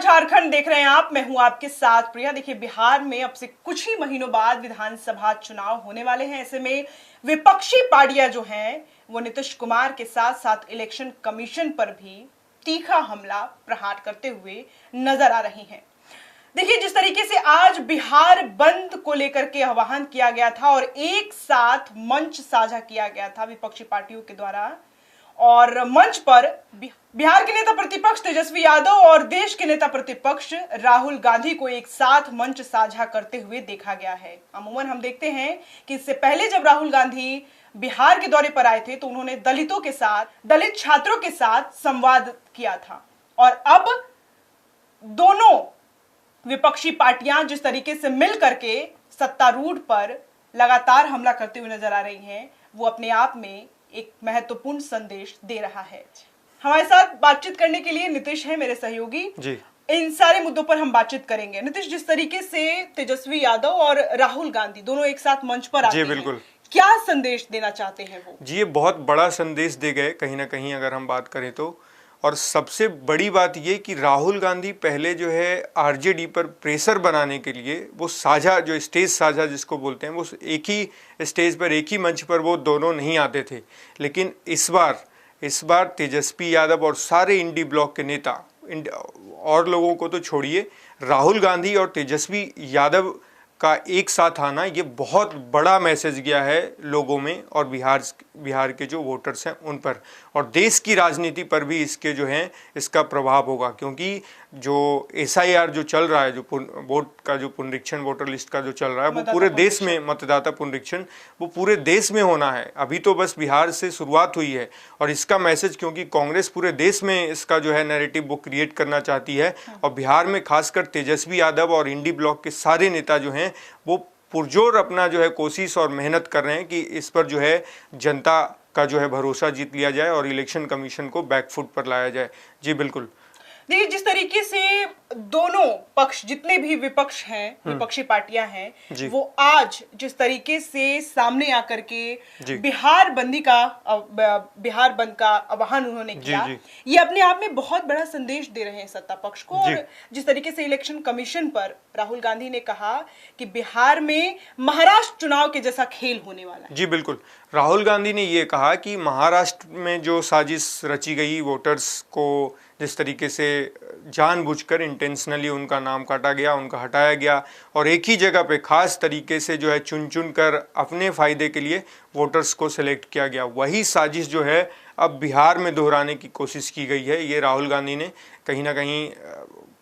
झारखंड देख रहे हैं आप, मैं हूं आपके साथ प्रिया। देखिए, बिहार में अब से कुछ ही महीनों बाद विधानसभा चुनाव होने वाले हैं। ऐसे में विपक्षी पार्टियां जो हैं वो नीतीश कुमार के साथ साथ इलेक्शन कमीशन पर भी तीखा हमला प्रहार करते हुए नजर आ रही हैं। देखिए, जिस तरीके से आज बिहार बंद को लेकर के आह्वान किया गया था और एक साथ मंच साझा किया गया था विपक्षी पार्टियों के द्वारा, और मंच पर बिहार के नेता प्रतिपक्ष तेजस्वी यादव और देश के नेता प्रतिपक्ष राहुल गांधी को एक साथ मंच साझा करते हुए देखा गया है। अमूमन हम देखते हैं कि इससे पहले जब राहुल गांधी बिहार के दौरे पर आए थे तो उन्होंने दलितों के साथ, दलित छात्रों के साथ संवाद किया था, और अब दोनों विपक्षी पार्टियां जिस तरीके से मिल करके सत्तारूढ़ पर लगातार हमला करते हुए नजर आ रही हैं, वो अपने आप में एक महत्वपूर्ण संदेश दे रहा है। हमारे साथ बातचीत करने के लिए नीतीश है, मेरे सहयोगी जी। इन सारे मुद्दों पर हम बातचीत करेंगे। नीतीश, जिस तरीके से तेजस्वी यादव और राहुल गांधी दोनों एक साथ मंच पर आते हैं, क्या संदेश देना चाहते हैं वो? जी, ये बहुत बड़ा संदेश दे गए कहीं ना कहीं, अगर हम बात करें तो। और सबसे बड़ी बात ये कि राहुल गांधी पहले जो है आरजेडी पर प्रेशर बनाने के लिए वो साझा, जो स्टेज साझा जिसको बोलते हैं, वो एक ही स्टेज पर, एक ही मंच पर वो दोनों नहीं आते थे। लेकिन इस बार तेजस्वी यादव और सारे इंडी ब्लॉक के नेता, और लोगों को तो छोड़िए, राहुल गांधी और तेजस्वी यादव का एक साथ आना, ये बहुत बड़ा मैसेज गया है लोगों में और बिहार के जो वोटर्स हैं उन पर, और देश की राजनीति पर भी इसके जो हैं इसका प्रभाव होगा। क्योंकि जो एसआईआर जो चल रहा है, जो वोट का जो पुनरीक्षण, वोटर लिस्ट का जो चल रहा है, वो पूरे देश में, मतदाता पुनरीक्षण वो पूरे देश में होना है। अभी तो बस बिहार से शुरुआत हुई है, और इसका मैसेज, क्योंकि कांग्रेस पूरे देश में इसका जो है नैरेटिव वो क्रिएट करना चाहती है, और बिहार में खासकर तेजस्वी यादव और इंडी ब्लॉक के सारे नेता जो हैं वो पुरजोर अपना जो है कोशिश और मेहनत कर रहे हैं कि इस पर जो है जनता का जो है भरोसा जीत लिया जाए और इलेक्शन कमीशन को बैकफुट पर लाया जाए। जी बिल्कुल। देखिए, जिस तरीके से दोनों पक्ष, जितने भी विपक्ष हैं, विपक्षी पार्टियां हैं, वो आज जिस तरीके से सामने आकर के बिहार बंद का आह्वान उन्होंने किया, ये अपने आप में बहुत बड़ा संदेश दे रहे हैं सत्ता पक्ष को। और जिस तरीके से इलेक्शन कमीशन पर राहुल गांधी ने कहा कि बिहार में महाराष्ट्र चुनाव के जैसा खेल होने वाला है। जी बिल्कुल। राहुल गांधी ने ये कहा कि महाराष्ट्र में जो साजिश रची गई, वोटर्स को जिस तरीके से जानबूझकर इंटेंशनली उनका नाम काटा गया, उनका हटाया गया, और एक ही जगह पे खास तरीके से जो है चुन कर अपने फायदे के लिए वोटर्स को सिलेक्ट किया गया, वही साजिश जो है अब बिहार में दोहराने की कोशिश की गई है। ये राहुल गांधी ने कहीं ना कहीं,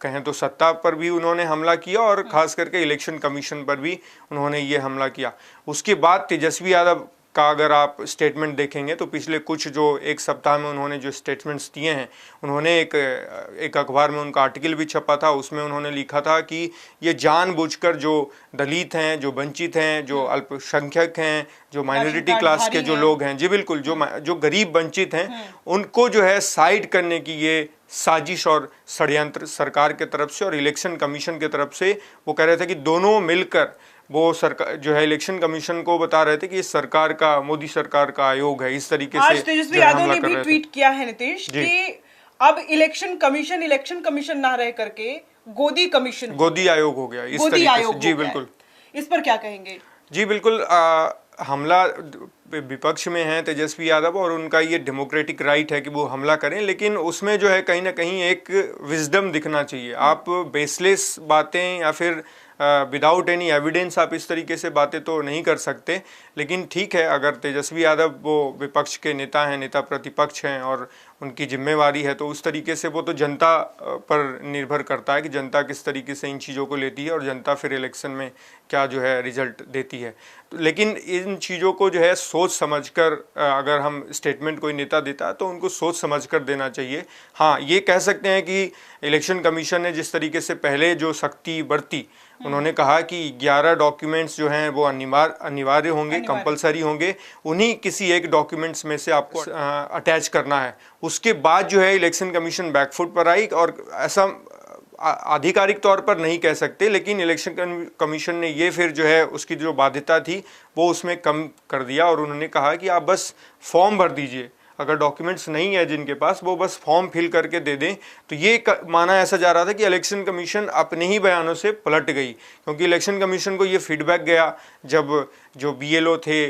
कहें तो सत्ता पर भी उन्होंने हमला किया, और खास करके इलेक्शन कमीशन पर भी उन्होंने ये हमला किया। उसके बाद तेजस्वी यादव का अगर आप स्टेटमेंट देखेंगे तो पिछले कुछ जो एक सप्ताह में उन्होंने जो स्टेटमेंट्स दिए हैं, उन्होंने एक अखबार में उनका आर्टिकल भी छपा था, उसमें उन्होंने लिखा था कि ये जानबूझकर जो दलित हैं, जो वंचित हैं, जो अल्पसंख्यक हैं, जो माइनॉरिटी क्लास के जो लोग हैं, जी बिल्कुल, जो गरीब वंचित हैं, उनको जो है साइड करने की ये साजिश और षड्यंत्र सरकार के तरफ से और इलेक्शन कमीशन के तरफ से, वो कह रहे थे कि दोनों मिलकर वो सरकार जो है इलेक्शन कमीशन को बता रहे थे कि इस सरकार का, मोदी सरकार का आयोग है। इस तरीके से तेजस्वी यादव ने भी ट्वीट किया है नीतीश कि अब इलेक्शन कमीशन ना रह करके गोदी आयोग हो गया, इस तरीके से। जी बिल्कुल। इस पर क्या कहेंगे? जी बिल्कुल। हमला विपक्ष में है तेजस्वी यादव, और उनका ये डेमोक्रेटिक राइट है कि वो हमला करें, लेकिन उसमें जो है कहीं ना कहीं एक विजडम दिखना चाहिए। आप बेसलेस बातें या फिर विदाउट एनी एविडेंस आप इस तरीके से बातें तो नहीं कर सकते। लेकिन ठीक है, अगर तेजस्वी यादव वो विपक्ष के नेता हैं, नेता प्रतिपक्ष हैं, और उनकी जिम्मेवारी है, तो उस तरीके से वो तो जनता पर निर्भर करता है कि जनता किस तरीके से इन चीज़ों को लेती है और जनता फिर इलेक्शन में क्या जो है रिजल्ट देती है। लेकिन इन चीज़ों को जो है सोच समझकर, अगर हम स्टेटमेंट कोई नेता देता है तो उनको सोच समझकर देना चाहिए। हाँ, ये कह सकते हैं कि इलेक्शन कमीशन ने जिस तरीके से पहले जो सख्ती बरती, उन्होंने कहा कि 11 डॉक्यूमेंट्स जो हैं वो अनिवार्य होंगे, कंपलसरी होंगे, उन्हीं किसी एक डॉक्यूमेंट्स में से आपको अटैच करना है। उसके बाद जो है इलेक्शन कमीशन बैकफुट पर आई, और ऐसा आधिकारिक तौर पर नहीं कह सकते, लेकिन इलेक्शन कमीशन ने ये फिर जो है उसकी जो बाध्यता थी वो उसमें कम कर दिया, और उन्होंने कहा कि आप बस फॉर्म भर दीजिए, अगर डॉक्यूमेंट्स नहीं है जिनके पास, वो बस फॉर्म फिल करके दे दें। तो ये माना ऐसा जा रहा था कि इलेक्शन कमीशन अपने ही बयानों से पलट गई, क्योंकि इलेक्शन कमीशन को ये फीडबैक गया जब जो बीएलओ थे,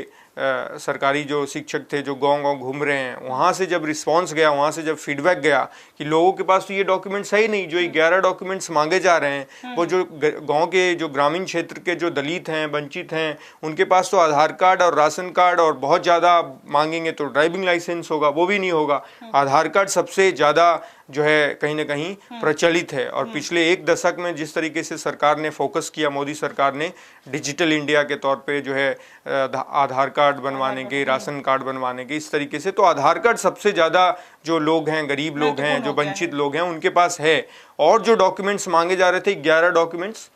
सरकारी जो शिक्षक थे जो गांव-गांव घूम रहे हैं, वहाँ से जब रिस्पांस गया, वहाँ से जब फीडबैक गया कि लोगों के पास तो ये डॉक्यूमेंट्स है ही नहीं, जो 11 डॉक्यूमेंट्स मांगे जा रहे हैं, वो जो गांव के जो ग्रामीण क्षेत्र के जो दलित हैं, वंचित हैं, उनके पास तो आधार कार्ड और राशन कार्ड, और बहुत ज़्यादा मांगेंगे तो ड्राइविंग लाइसेंस होगा, वो भी नहीं होगा। आधार कार्ड सबसे ज़्यादा जो है कहीं ना कहीं प्रचलित है। और पिछले एक दशक में जिस तरीके से सरकार ने फोकस किया, मोदी सरकार ने डिजिटल इंडिया के तौर पे जो है आधार कार्ड बनवाने के, राशन कार्ड बनवाने के, इस तरीके से, तो आधार कार्ड सबसे ज़्यादा जो लोग हैं, गरीब लोग हैं, जो वंचित लोग हैं, उनके पास है। और जो डॉक्यूमेंट्स मांगे जा रहे थे, 11 डॉक्यूमेंट्स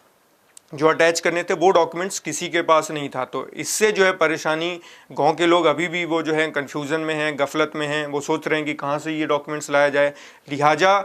जो अटैच करने थे, वो डॉक्यूमेंट्स किसी के पास नहीं था। तो इससे जो है परेशानी, गांव के लोग अभी भी वो जो है कंफ्यूजन में हैं, गफलत में हैं, वो सोच रहे हैं कि कहाँ से ये डॉक्यूमेंट्स लाया जाए। लिहाजा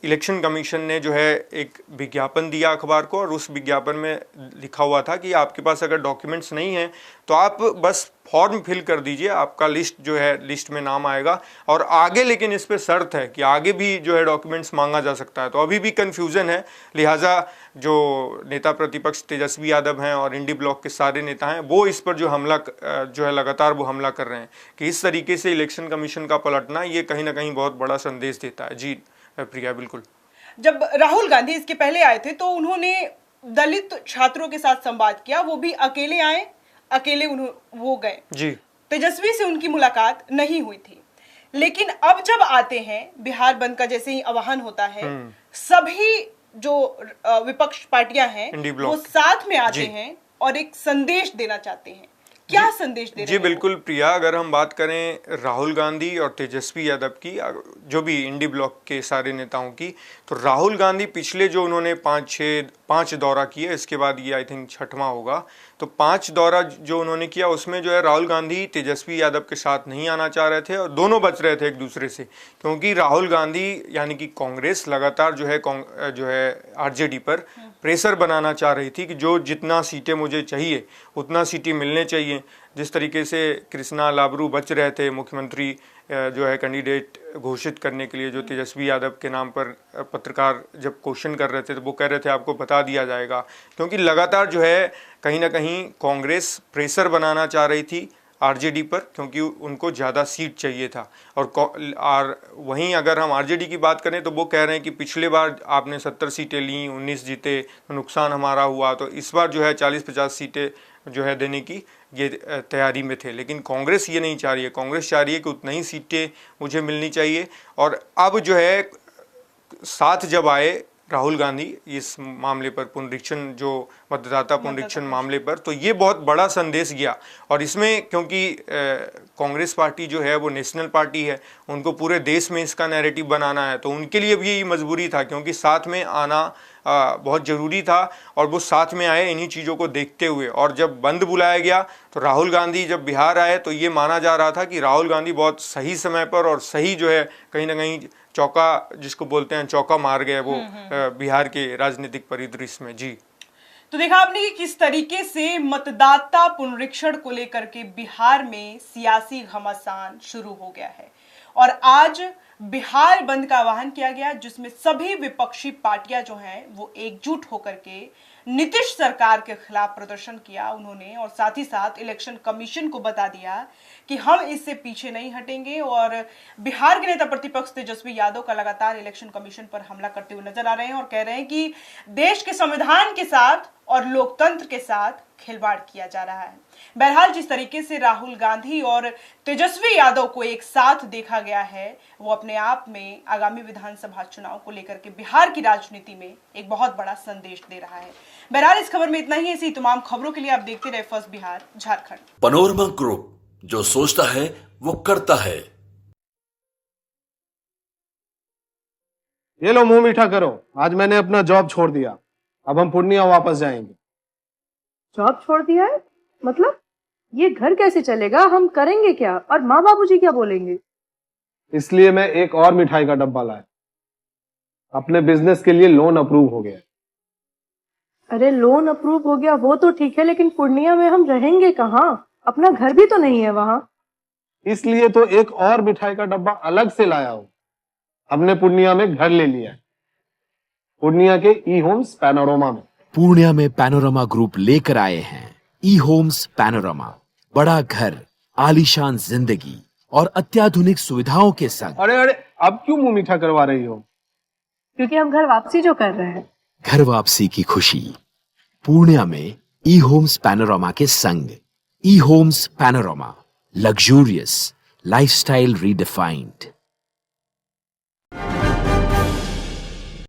इलेक्शन कमीशन ने जो है एक विज्ञापन दिया अखबार को, और उस विज्ञापन में लिखा हुआ था कि आपके पास अगर डॉक्यूमेंट्स नहीं हैं तो आप बस फॉर्म फिल कर दीजिए, आपका लिस्ट जो है लिस्ट में नाम आएगा। और आगे लेकिन इस पे शर्त है कि आगे भी जो है डॉक्यूमेंट्स मांगा जा सकता है। तो अभी भी कन्फ्यूज़न है। लिहाजा जो नेता प्रतिपक्ष तेजस्वी यादव हैं और इंडी ब्लॉक के सारे नेता हैं, वो इस पर जो हमला जो है लगातार वो हमला कर रहे हैं कि इस तरीके से इलेक्शन कमीशन का पलटना, ये कहीं ना कहीं बहुत बड़ा संदेश देता है। जी प्रिया, बिल्कुल। जब राहुल गांधी इसके पहले आए थे तो उन्होंने दलित छात्रों के साथ संवाद किया, वो भी अकेले आए, अकेले वो गए जी। तेजस्वी से उनकी मुलाकात नहीं हुई थी। लेकिन अब जब आते हैं, बिहार बंद का जैसे ही आह्वान होता है, सभी जो विपक्ष पार्टियां हैं वो साथ में आते हैं और एक संदेश देना चाहते हैं। क्या संदेश दे रहे हैं? जी बिल्कुल प्रिया, अगर हम बात करें राहुल गांधी और तेजस्वी यादव की, जो भी इंडी ब्लॉक के सारे नेताओं की, तो राहुल गांधी पिछले जो उन्होंने 5 दौरा किए, इसके बाद ये आई थिंक 6वां होगा, तो 5 दौरा जो उन्होंने किया उसमें जो है राहुल गांधी तेजस्वी यादव के साथ नहीं आना चाह रहे थे, और दोनों बच रहे थे एक दूसरे से, क्योंकि राहुल गांधी यानी कि कांग्रेस लगातार जो है आरजेडी पर प्रेशर बनाना चाह रही थी कि जो जितना सीटें मुझे चाहिए उतना सीटें मिलने चाहिए। जिस तरीके से कृष्णा लाबरू बच रहे थे मुख्यमंत्री जो है कैंडिडेट घोषित करने के लिए, जो तेजस्वी यादव के नाम पर पत्रकार जब क्वेश्चन कर रहे थे तो वो कह रहे थे आपको बता दिया जाएगा, क्योंकि लगातार जो है कहीं ना कहीं कांग्रेस प्रेशर बनाना चाह रही थी आरजेडी पर, क्योंकि उनको ज़्यादा सीट चाहिए था। और वहीं अगर हम आरजेडी की बात करें तो वो कह रहे हैं कि पिछले बार आपने 70 सीटें ली, 19 जीते, तो नुकसान हमारा हुआ, तो इस बार जो है 40-50 सीटें जो है देने की ये तैयारी में थे। लेकिन कांग्रेस ये नहीं चाह रही है। कांग्रेस चाह रही है कि उतना ही सीटें मुझे मिलनी चाहिए। और अब जो है साथ जब आए राहुल गांधी इस मामले पर, पुनरीक्षण जो मतदाता पुनरीक्षण मामले पर, तो ये बहुत बड़ा संदेश गया। और इसमें क्योंकि कांग्रेस पार्टी जो है वो नेशनल पार्टी है, उनको पूरे देश में इसका नैरेटिव बनाना है, तो उनके लिए भी यही मजबूरी था, क्योंकि साथ में आना बहुत ज़रूरी था। और वो साथ में आए इन्हीं चीज़ों को देखते हुए। और जब बंद बुलाया गया तो राहुल गांधी जब बिहार आए तो ये माना जा रहा था कि राहुल गांधी बहुत सही समय पर और सही जो है कहीं ना कहीं चौका, जिसको बोलते हैं चौका मार गए वो बिहार के राजनीतिक परिदृश्य में। जी, तो देखा आपने कि किस तरीके से मतदाता पुनरीक्षण को लेकर के बिहार में सियासी घमासान शुरू हो गया है, और आज बिहार बंद का आह्वान किया गया, जिसमें सभी विपक्षी पार्टियां जो हैं वो एकजुट होकर के नीतीश सरकार के खिलाफ प्रदर्शन किया उन्होंने, और साथ ही साथ इलेक्शन कमीशन को बता दिया कि हम इससे पीछे नहीं हटेंगे। और बिहार के नेता प्रतिपक्ष तेजस्वी यादव का लगातार इलेक्शन कमीशन पर हमला करते हुए नजर आ रहे हैं और कह रहे हैं कि देश के संविधान के साथ और लोकतंत्र के साथ खिलवाड़ किया जा रहा है। बहरहाल जिस तरीके से राहुल गांधी और तेजस्वी यादव को एक साथ देखा गया है, वो अपने आप में आगामी विधानसभा चुनाव को लेकर के बिहार की राजनीति में एक बहुत बड़ा संदेश दे रहा है। बहरहाल इस खबर में इतना ही। ऐसी तमाम खबरों के लिए आप देखते रहे first Bihar Jharkhand. Panorama group, जो सोचता है वो करता है। ये लो मुंह मीठा करो, आज मैंने अपना जॉब छोड़ दिया, अब हम पूर्णिया वापस जाएंगे। जॉब छोड़ दिया है? मतलब ये घर कैसे चलेगा? हम करेंगे क्या? और माँ बाबूजी क्या बोलेंगे? इसलिए मैं एक और मिठाई का डब्बा लाया। अपने बिजनेस के लिए लोन अप्रूव हो गया। अरे लोन अप्रूव हो गया वो तो ठीक है, लेकिन पूर्णिया में हम रहेंगे कहाँ? अपना घर भी तो नहीं है वहाँ। इसलिए तो एक और मिठाई का डब्बा अलग से लाया हूं। हमने पूर्णिया में घर ले लिया है, पूर्णिया के ई होम्स पैनोरमा में। पूर्णिया में पैनोरमा ग्रुप लेकर आए हैं ई होम्स पैनोरमा, बड़ा घर, आलीशान जिंदगी और अत्याधुनिक सुविधाओं के संग। अरे अरे, अब क्यों मुंह मीठा करवा रही हो? क्योंकि हम घर वापसी जो कर रहे हैं। घर वापसी की खुशी पूर्णिया में ई होम्स पैनोरमा के संग। E homes panorama, luxurious lifestyle redefined.